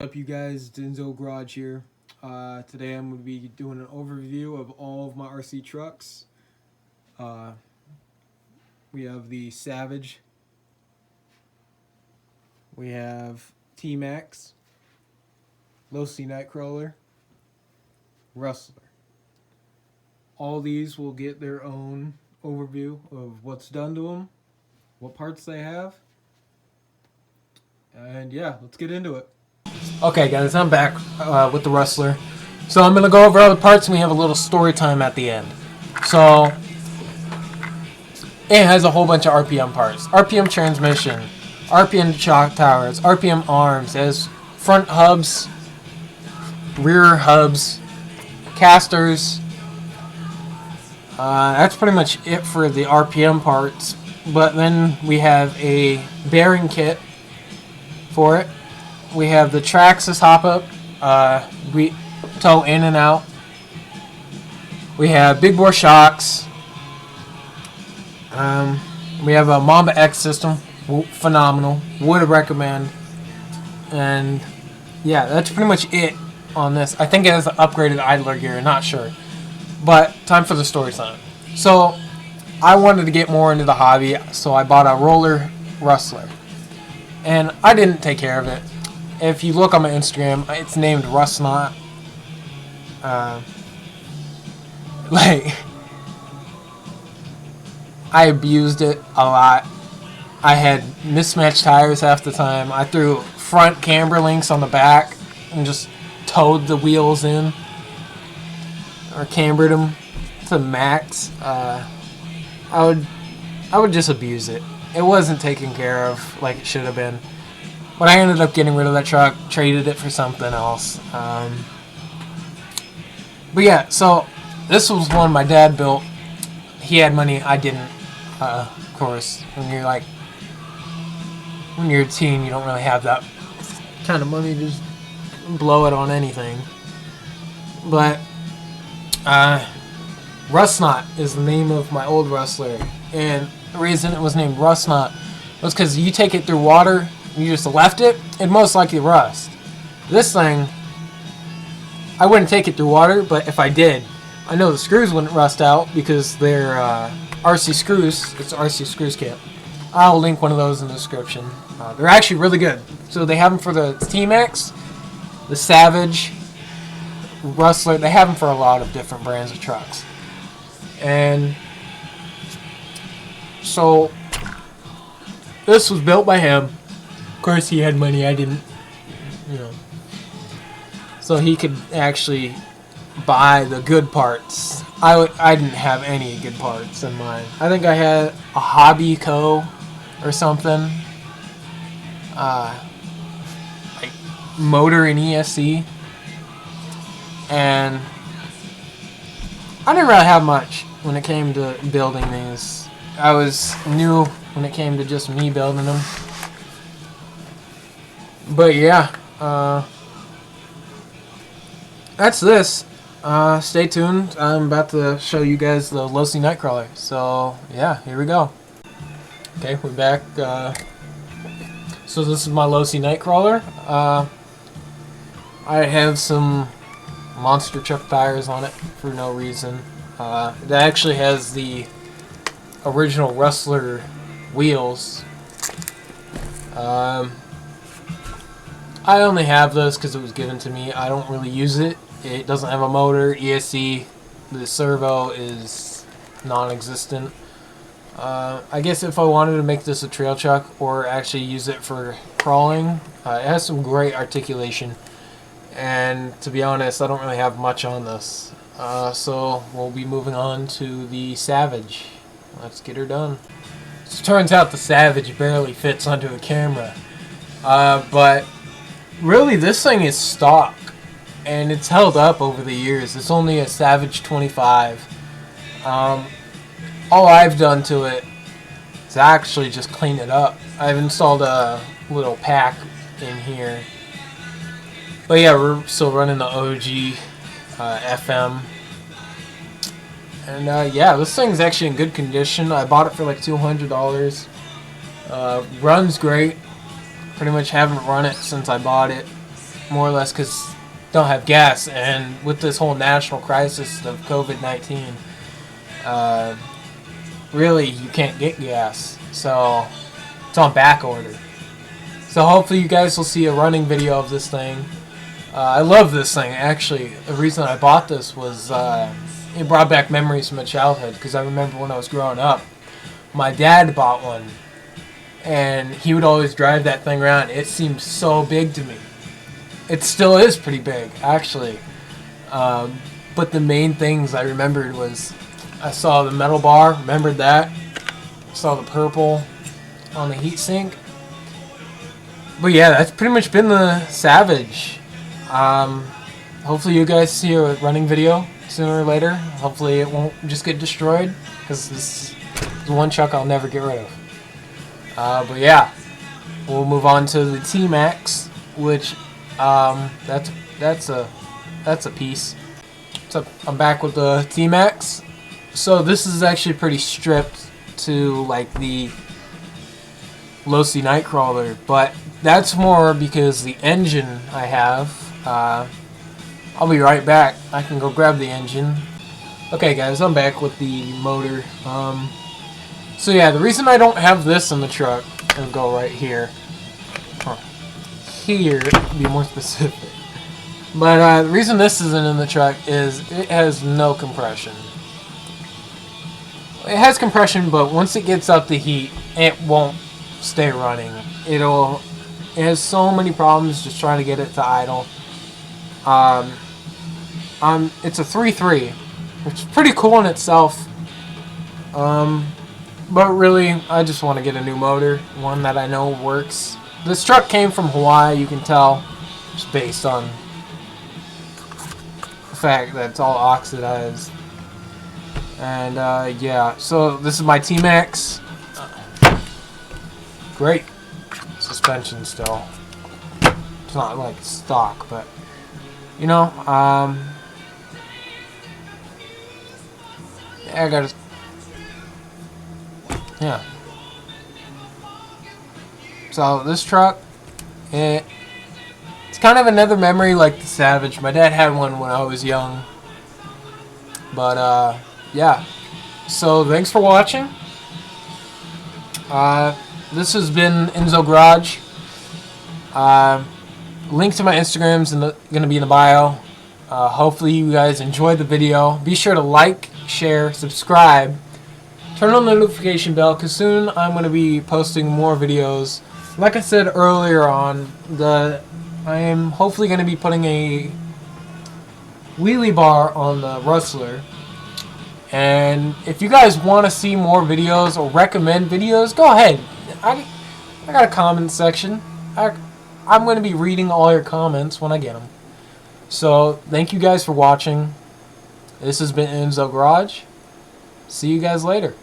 Up you guys, Denzo Garage here. Today I'm going to be doing an overview of all of my RC trucks. Uh, we have the Savage, we have tmaxx, Losi Nightcrawler, Rustler. All these will get their own overview of what's done to them, what parts they have, and yeah, let's get into it. Okay guys, I'm back with the Rustler. So I'm going to go over all the parts and we have a little story time at the end. So it has a whole bunch of RPM parts. RPM transmission, RPM shock towers, RPM arms. It has front hubs, rear hubs, casters. That's pretty much it for the RPM parts. But then we have a bearing kit for it. We have the Traxxas hop-up. We tow in and out. We have big bore shocks. We have a Mamba X system. Phenomenal. Would recommend. And yeah, that's pretty much it on this. I think it has upgraded idler gear. Not sure. But time for the story time. So I wanted to get more into the hobby, so I bought a roller Rustler. And I didn't take care of it. If you look on my Instagram, it's named Rustler. I abused it a lot. I had mismatched tires half the time. I threw front camber links on the back and just towed the wheels in, or cambered them to max. I would just abuse it. It wasn't taken care of like it should have been. But I ended up getting rid of that truck, traded it for something else. But yeah, so this was one my dad built. He had money, I didn't. Of course, when you're a teen, you don't really have that kind of money to just blow it on anything. But Rustnot is the name of my old Rustler, and the reason it was named Rustnot was because you take it through water. You just left it, it'd most likely rust. This thing, I wouldn't take it through water, but if I did, I know the screws wouldn't rust out because they're RC screws. It's RC screws kit. I'll link one of those in the description. They're actually really good. So they have them for the tmaxx, the Savage, Rustler. They have them for a lot of different brands of trucks. And so this was built by him. Of course, he had money. I didn't, So he could actually buy the good parts. I didn't have any good parts in mine. I think I had a Hobby Co. or something. Like motor and ESC. And I didn't really have much when it came to building these. I was new when it came to just me building them. But yeah, that's this. Stay tuned. I'm about to show you guys the Losi Nightcrawler. So yeah, here we go. Okay, we're back. So this is my Losi Nightcrawler. I have some monster truck tires on it for no reason. It actually has the original Rustler wheels. I only have this because it was given to me. I don't really use it. It doesn't have a motor, ESC. The servo is non-existent. I guess if I wanted to make this a trail truck or actually use it for crawling, it has some great articulation. And to be honest, I don't really have much on this. So we'll be moving on to the Savage. Let's get her done. So it turns out the Savage barely fits onto a camera. But really, this thing is stock, and it's held up over the years. It's only a Savage 25. All I've done to it is actually just clean it up. I've installed a little pack in here. But yeah, we're still running the OG FM. And yeah, this thing's actually in good condition. I bought it for like $200. Runs great. Pretty much haven't run it since I bought it. more or less because don't have gas, and with this whole national crisis of COVID-19, really you can't get gas, so it's on back order. So hopefully you guys will see a running video of this thing. I love this thing, actually. The reason I bought this was it brought back memories from my childhood, because I remember when I was growing up, my dad bought one, and he would always drive that thing around. It seemed so big to me. It still is pretty big, actually. But the main things I remembered was I saw the metal bar, remembered that. Saw the purple on the heatsink. But yeah, that's pretty much been the Savage. Hopefully you guys see a running video sooner or later. Hopefully it won't just get destroyed, because this is one truck I'll never get rid of. But yeah, we'll move on to the tmaxx, which that's a piece. So I'm back with the tmaxx. So this is actually pretty stripped to like the Losi Nightcrawler, but that's more because the engine I have. I'll be right back. I can go grab the engine. Okay guys, I'm back with the motor. So yeah, the reason I don't have this in the truck, it'll go right here. Here, to be more specific. But the reason this isn't in the truck is it has no compression. It has compression, but once it gets up to heat, it won't stay running. It has so many problems just trying to get it to idle. It's a 3.3, which is pretty cool in itself. But really, I just want to get a new motor, one that I know works. This truck came from Hawaii, you can tell, just based on the fact that it's all oxidized. And yeah, so this is my tmaxx. Great suspension still. It's not like stock, but you know, yeah, I gotta, yeah. So this truck, it's kind of another memory like the Savage. My dad had one when I was young. But yeah. So thanks for watching. This has been Enzo Garage. Link to my Instagram's going to be in the bio. Hopefully you guys enjoyed the video. Be sure to like, share, subscribe. Turn on the notification bell, because soon I'm going to be posting more videos. Like I said earlier on, I am hopefully going to be putting a wheelie bar on the Rustler. And if you guys want to see more videos or recommend videos, go ahead. I got a comment section. I'm going to be reading all your comments when I get them. So, thank you guys for watching. This has been Enzo Garage. See you guys later.